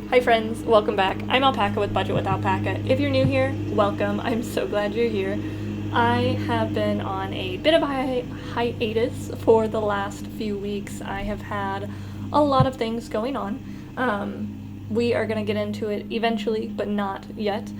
Hi friends, welcome back. I'm Alpaca with Budget with Alpaca. If you're new here, welcome. I'm so glad you're here. I have been on a bit of a hiatus for the last few weeks. I have had a lot of things going on. We are going to get into it eventually, but not yet.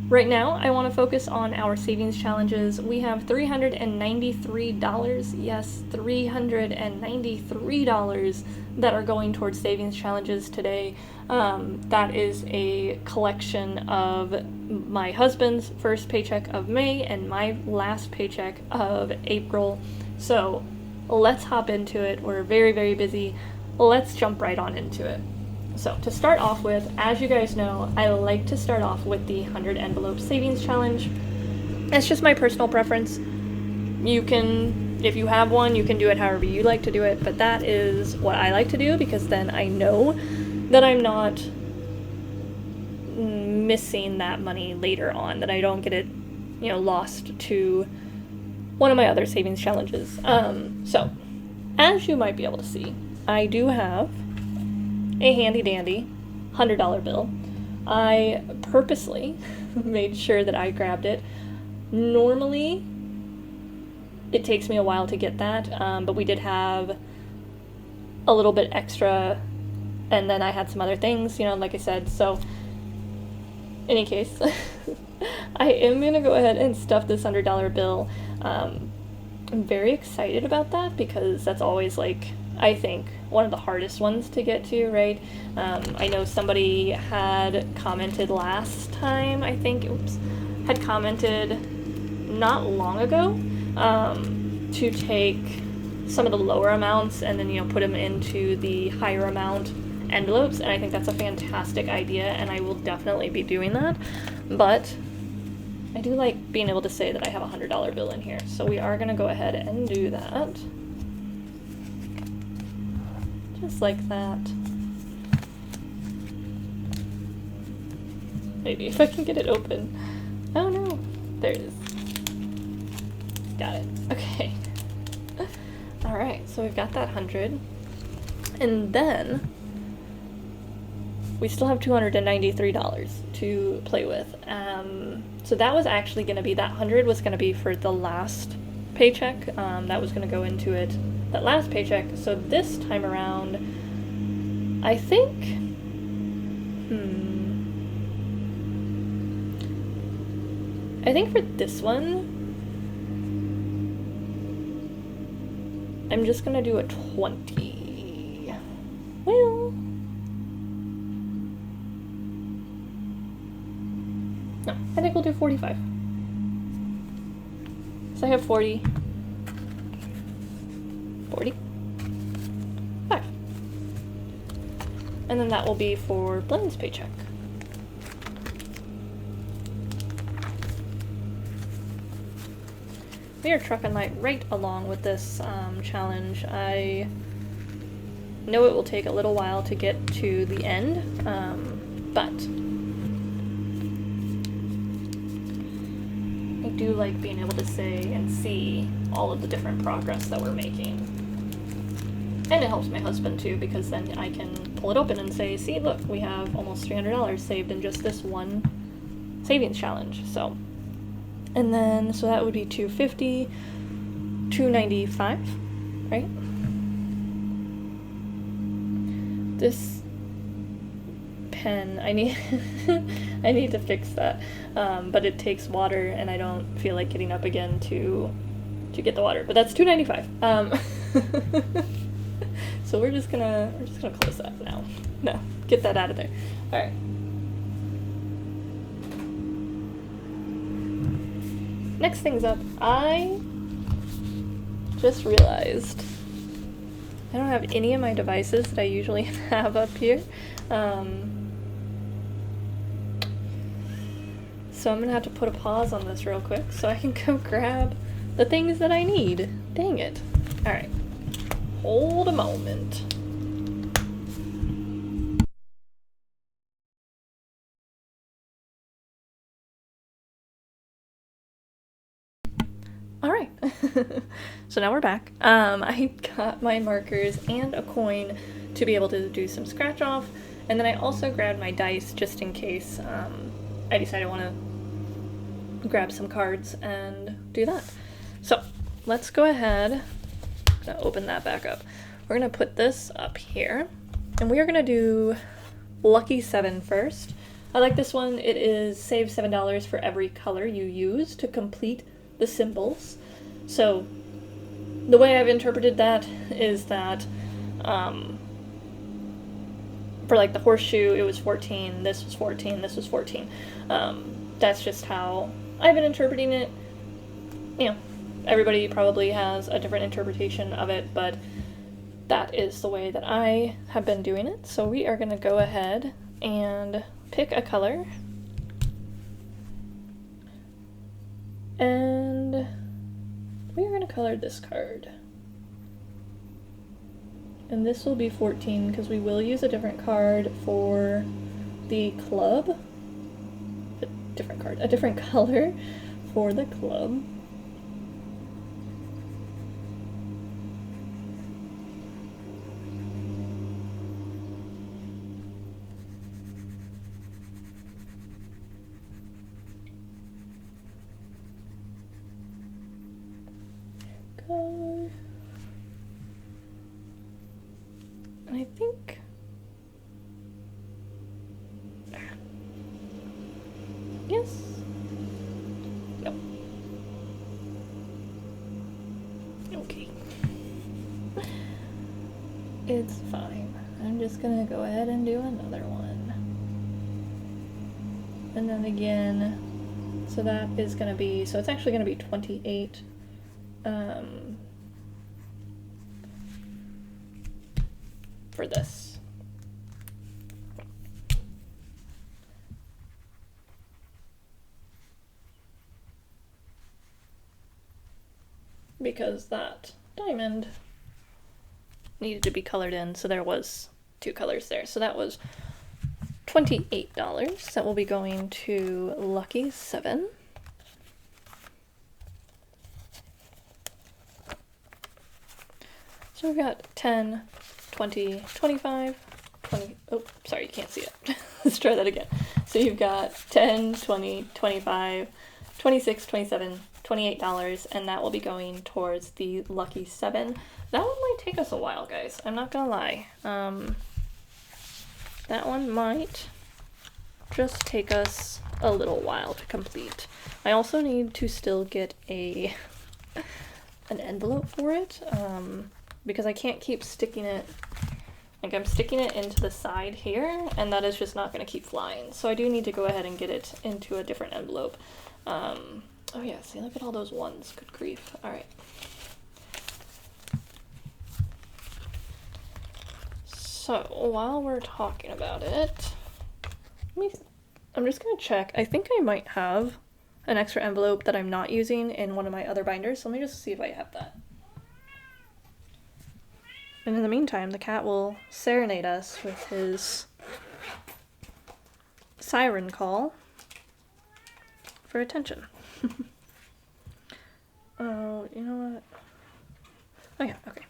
Right now, I want to focus on our savings challenges. We have $393, yes, $393 that are going towards savings challenges today. That is a collection of my husband's first paycheck of May and my last paycheck of April. So let's hop into it. We're very, very busy. Let's jump right on into it. So to start off with, as you guys know, I like to start off with the 100 envelope savings challenge. It's just my personal preference. You can, if you have one, you can do it however you like to do it, but that is what I like to do because then I know that I'm not missing that money later on, that I don't get it, lost to one of my other savings challenges. So as you might be able to see, I do have a handy dandy $100 bill. I purposely made sure that I grabbed it. Normally, it takes me a while to get that, but we did have a little bit extra, and then I had some other things, like I said. So, any case, I am going to go ahead and stuff this $100 bill. I'm very excited about that because that's always I think one of the hardest ones to get to, right? I know somebody had commented last time, had commented not long ago, to take some of the lower amounts and then, put them into the higher amount envelopes, and I think that's a fantastic idea, and I will definitely be doing that. But I do like being able to say that I have a $100 bill in here, so we are going to go ahead and do that. Just like that. Maybe if I can get it open. Oh no, there it is. Got it. Okay. Alright, so we've got that 100. And then we still have $293 to play with. So that was actually going to be, that 100 was going to be for the last paycheck. That was going to go into it, that last paycheck. So this time around, I think, I think for this one, I'm just going to do a 20. Well, no, I think we'll do 45. So I have 40. 45. And then that will be for Blaine's paycheck. We are trucking right along with this challenge. I know it will take a little while to get to the end, but I do like being able to say and see all of the different progress that we're making. And it helps my husband too, because then I can pull it open and say, see, look, we have almost $300 saved in just this one savings challenge. So, and then, so that would be $250, $295, right? This pen, I need I need to fix that, but it takes water and I don't feel like getting up again to get the water, but that's $295. So we're just gonna close that now. No, get that out of there. All right. Next thing's up. I just realized I don't have any of my devices that I usually have up here. So I'm gonna have to put a pause on this real quick so I can go grab the things that I need. Dang it. All right. Hold a moment. All right. So now we're back. I got my markers and a coin to be able to do some scratch off, And then I also grabbed my dice just in case I decide I want to grab some cards and do that. So let's go ahead. I'm gonna open that back up. We're gonna put this up here, and we are gonna do Lucky 7 first. I like this one. It is save $7 for every color you use to complete the symbols. So the way I've interpreted that is that for like the horseshoe, it was 14, this was 14, this was 14. That's just how I've been interpreting it. You know, everybody probably has a different interpretation of it, but that is the way that I have been doing it. So we are going to go ahead and pick a color. And we are going to color this card. And this will be 14 because we will use a different card for the club. A different color for the club. Go. And I think yes. No. Okay. It's fine. I'm just gonna go ahead and do another one. And then again, so that is gonna be, so it's actually gonna be 28. For this. Because that diamond needed to be colored in, so there was 2 colors there. So that was $28. That will be going to Lucky 7. So we've got 10, 20, 25, 20, oh, sorry, you can't see it. Let's try that again. So you've got 10, 20, 25, 26, 27, $28, and that will be going towards the Lucky 7. That one might take us a while, guys. I'm not gonna lie. That one might just take us a little while to complete. I also need to still get an envelope for it, because I can't keep sticking it, like I'm sticking it into the side here, and that is just not going to keep flying. So I do need to go ahead and get it into a different envelope. Oh yeah, see, look at all those ones. Good grief. All right. So while we're talking about it, I'm just going to check. I think I might have an extra envelope that I'm not using in one of my other binders. So let me just see if I have that. And in the meantime, the cat will serenade us with his siren call for attention. Oh, you know what? Oh yeah, okay.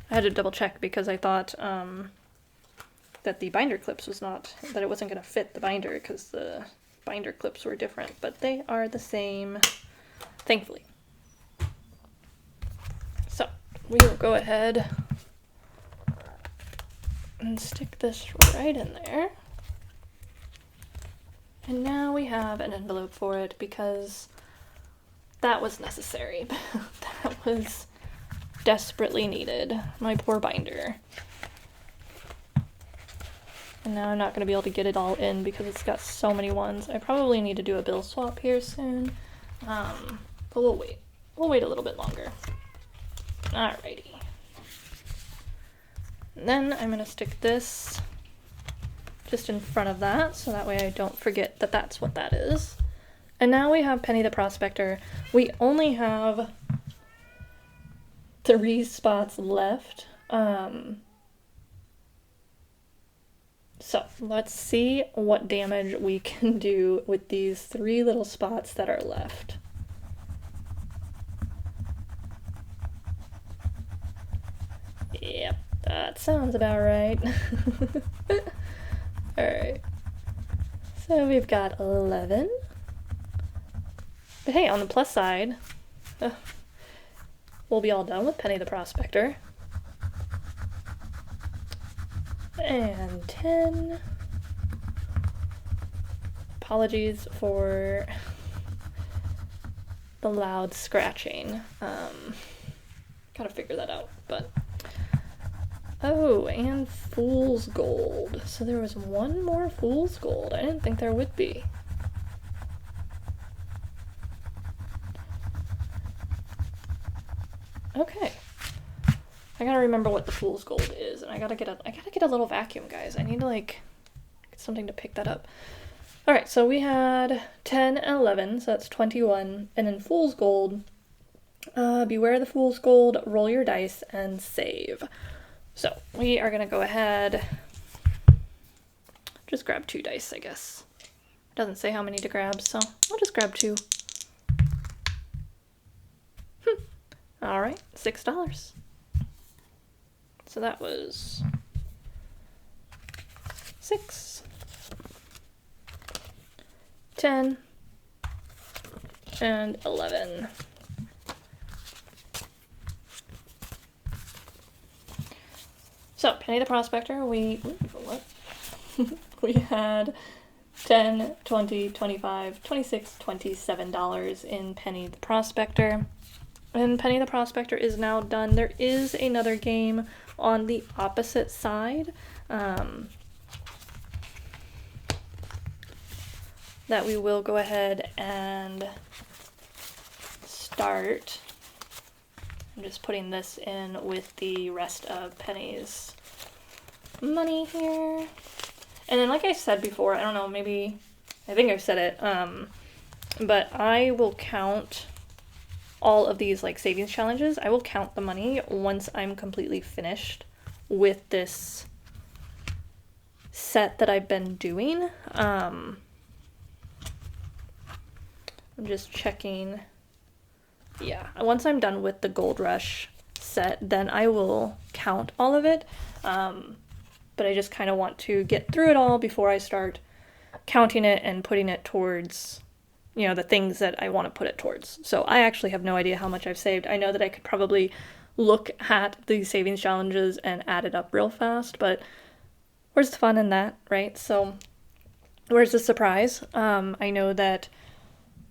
I had to double check because I thought that the binder clips was not, that it wasn't going to fit the binder because the binder clips were different, but they are the same, thankfully. So we will go ahead and stick this right in there. And now we have an envelope for it because that was necessary. That was desperately needed. My poor binder. And now I'm not going to be able to get it all in because it's got so many ones. I probably need to do a bill swap here soon. But we'll wait. We'll wait a little bit longer. Alrighty. And then I'm going to stick this just in front of that, so that way I don't forget that that's what that is. And now we have Penny the Prospector. We only have 3 spots left. So let's see what damage we can do with these 3 little spots that are left. Yep, That sounds about right. Alright. So we've got 11. But hey, on the plus side, we'll be all done with Penny the Prospector. And 10. Apologies for the loud scratching. Gotta figure that out, but... Oh, and Fool's Gold. So there was one more Fool's Gold. I didn't think there would be. Okay. I gotta remember what the Fool's Gold is, and I gotta get a little vacuum, guys. I need to, like, get something to pick that up. Alright, so we had 10 and 11, so that's 21, and then Fool's Gold. Beware the Fool's Gold, roll your dice, and save. So, we are gonna go ahead, just grab 2 dice, I guess. It doesn't say how many to grab, so I'll just grab 2. Alright, $6. So that was 6, 10, and 11. So, Penny the Prospector, we had 10, 20, 25, 26, $27 in Penny the Prospector. And Penny the Prospector is now done. There is another game on the opposite side that we will go ahead and start. I'm just putting this in with the rest of Penny's money here. And then, like I said before, I don't know, maybe, I think I've said it, but I will count all of these, like, savings challenges. I will count the money once I'm completely finished with this set that I've been doing. I'm just checking. Yeah, once I'm done with the Gold Rush set, then I will count all of it. But I just kind of want to get through it all before I start counting it and putting it towards, you know, the things that I want to put it towards. So I actually have no idea how much I've saved. I know that I could probably look at the savings challenges and add it up real fast, but where's the fun in that, right? So where's the surprise? I know that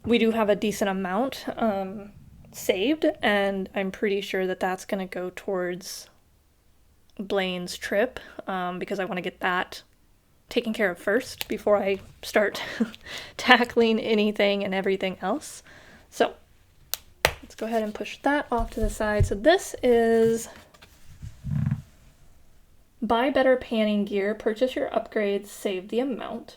we do have a decent amount saved, and I'm pretty sure that that's going to go towards Blaine's trip, because I want to get that taken care of first before I start tackling anything and everything else. So let's go ahead and push that off to the side. So this is buy better panning gear, purchase your upgrades, save the amount.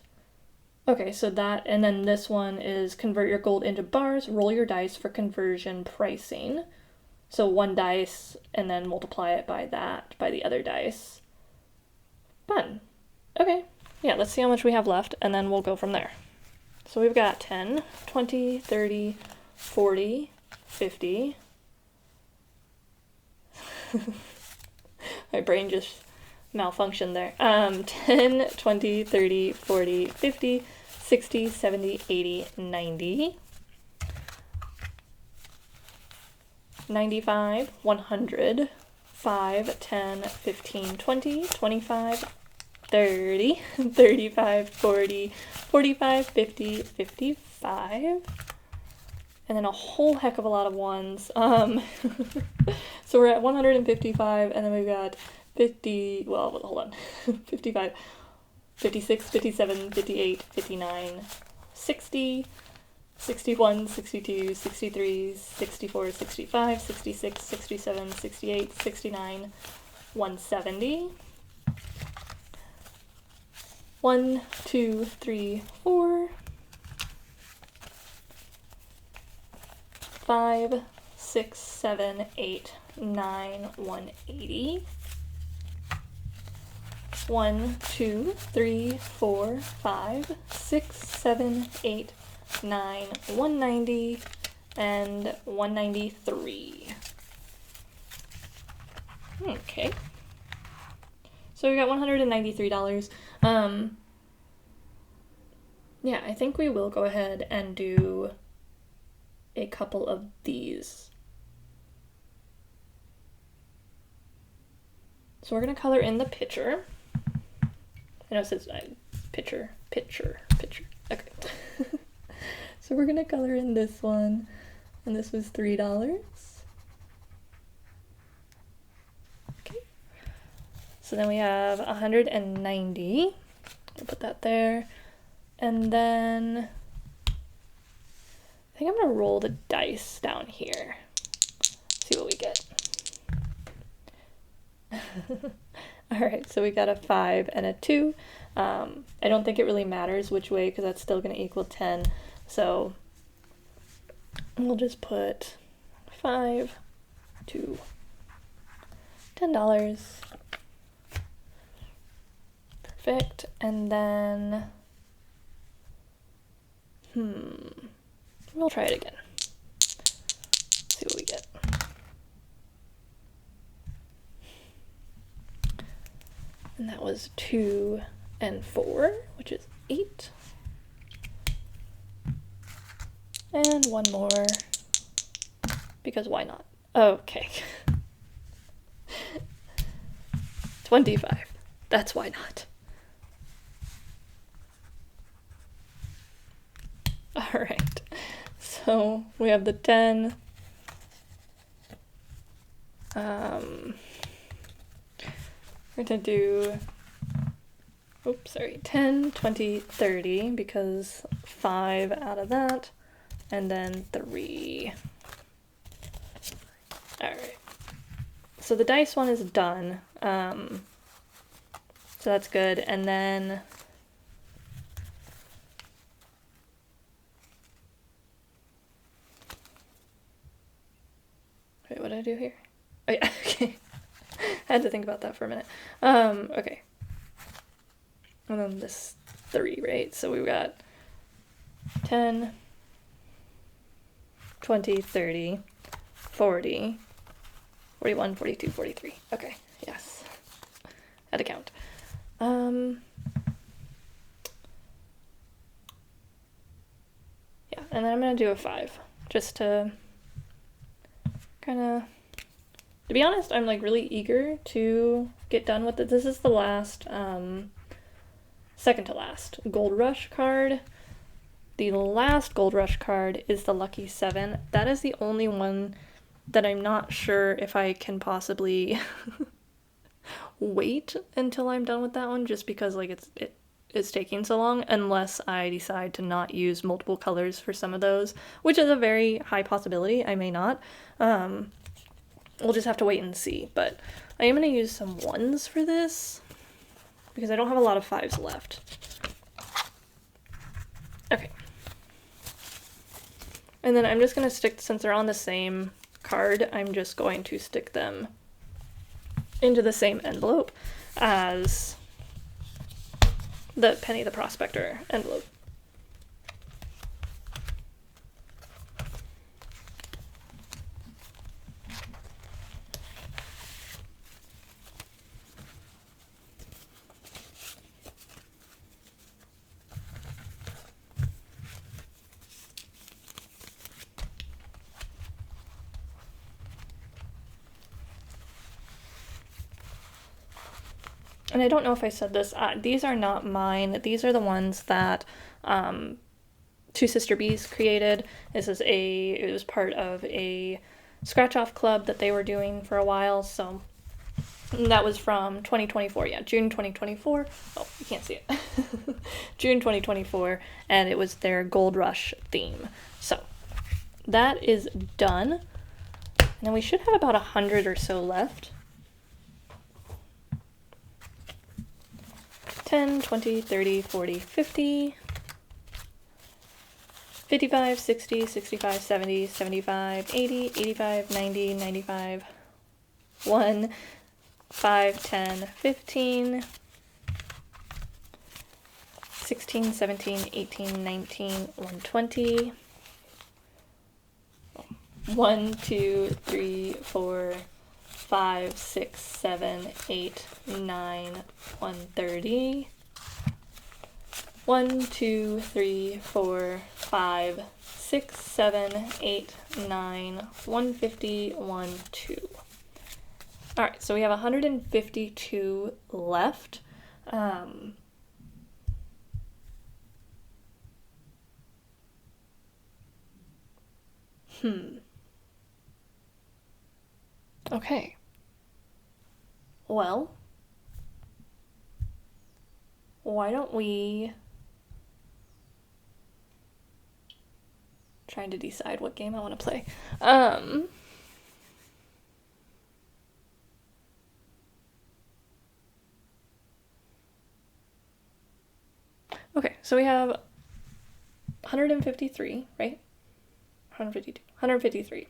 Okay, so that, and then this one is convert your gold into bars, roll your dice for conversion pricing. So 1 dice, and then multiply it by that, by the other dice. Fun. Okay, yeah, let's see how much we have left, and then we'll go from there. So we've got 10, 20, 30, 40, 50. My brain just malfunctioned there. 10, 20, 30, 40, 50, 60, 70, 80, 90. 95, 100, 5, 10, 15, 20, 25, 30, 35, 40, 45, 50, 55, and then a whole heck of a lot of ones. So we're at 155, and then we've got 50, well, hold on, 55, 56, 57, 58, 59, 60, 61, 62, 63, 64, 65, 66, 67, 68, 69, 170. 1, 2, 3, 4, 5, 6, 7, 8, 9, 180. 1, 2, 3, 4, 5, 6, 7, 8, 9, 190, and 193. Okay. So we got $193. Yeah, I think we will go ahead and do a couple of these. So we're gonna color in the picture. I know it says picture. Okay. So we're gonna color in this one, and this was $3. Okay. So then we have 190. I'll put that there. And then I think I'm gonna roll the dice down here. See what we get. Alright, so we got a 5 and a 2. I don't think it really matters which way because that's still gonna equal 10. So we'll just put 5 to $10. Perfect. And then we'll try it again. See what we get. And that was 2 and 4, which is 8. And one more, because why not? Okay. 25. That's why not. All right. So we have the 10. We're gonna do, 10, 20, 30, because 5 out of that, and then 3. All right. So the dice one is done. So that's good. And then wait, what did I do here? Oh yeah, okay. I had to think about that for a minute. Okay. And then this 3, right? So we've got 10, 20, 30, 40, 41, 42, 43. Okay, yes. Had to count. Yeah, and then I'm gonna do a 5, just to kind of, to be honest, I'm like really eager to get done with it. This is the last, second to last Gold Rush card. The last Gold Rush card is the Lucky 7. That is the only one that I'm not sure if I can possibly wait until I'm done with that one, just because like it's taking so long, unless I decide to not use multiple colors for some of those, which is a very high possibility. I may not. We'll just have to wait and see, but I am going to use some 1s for this because I don't have a lot of 5s left. Okay. And then I'm just going to stick, since they're on the same card, I'm just going to stick them into the same envelope as the Penny the Prospector envelope. And I don't know if I said this, these are not mine. These are the ones that Two Sister Bees created. It was part of a scratch-off club that they were doing for a while, so that was from 2024, yeah, June 2024. Oh, you can't see it. June 2024, and it was their Gold Rush theme. So that is done. And then we should have about 100 or so left. 10, 20, 30, 40, 50, 55, 60, 65, 70, 75, 80, 85, 90, 95, 1, 5, 10, 15, 16, 17, 18, 19, 120, 1, 2, 3, 4, 5, 6, 7, 8, 9, 130, 1, 2, 3, 4, 5, 6, 7, 8, 9, 150, 1, 2. All right, so we have 152 left. Okay. Well, why don't we... Trying to decide what game I want to play. Okay, so we have 153, right? 152. 153.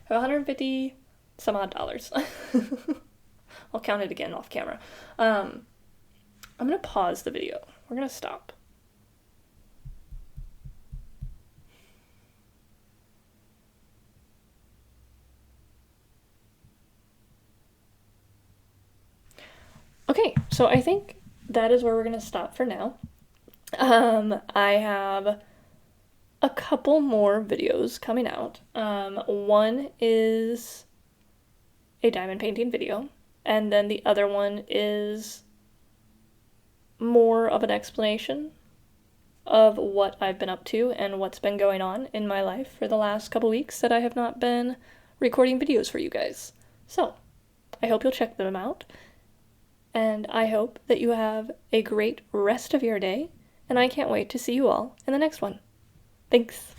I have 150 some odd dollars. I'll count it again off camera. I'm going to pause the video. We're going to stop. Okay, so I think that is where we're going to stop for now. I have a couple more videos coming out. One is a diamond painting video, and then the other one is more of an explanation of what I've been up to and what's been going on in my life for the last couple weeks that I have not been recording videos for you guys. So, I hope you'll check them out, and I hope that you have a great rest of your day, and I can't wait to see you all in the next one. Thanks.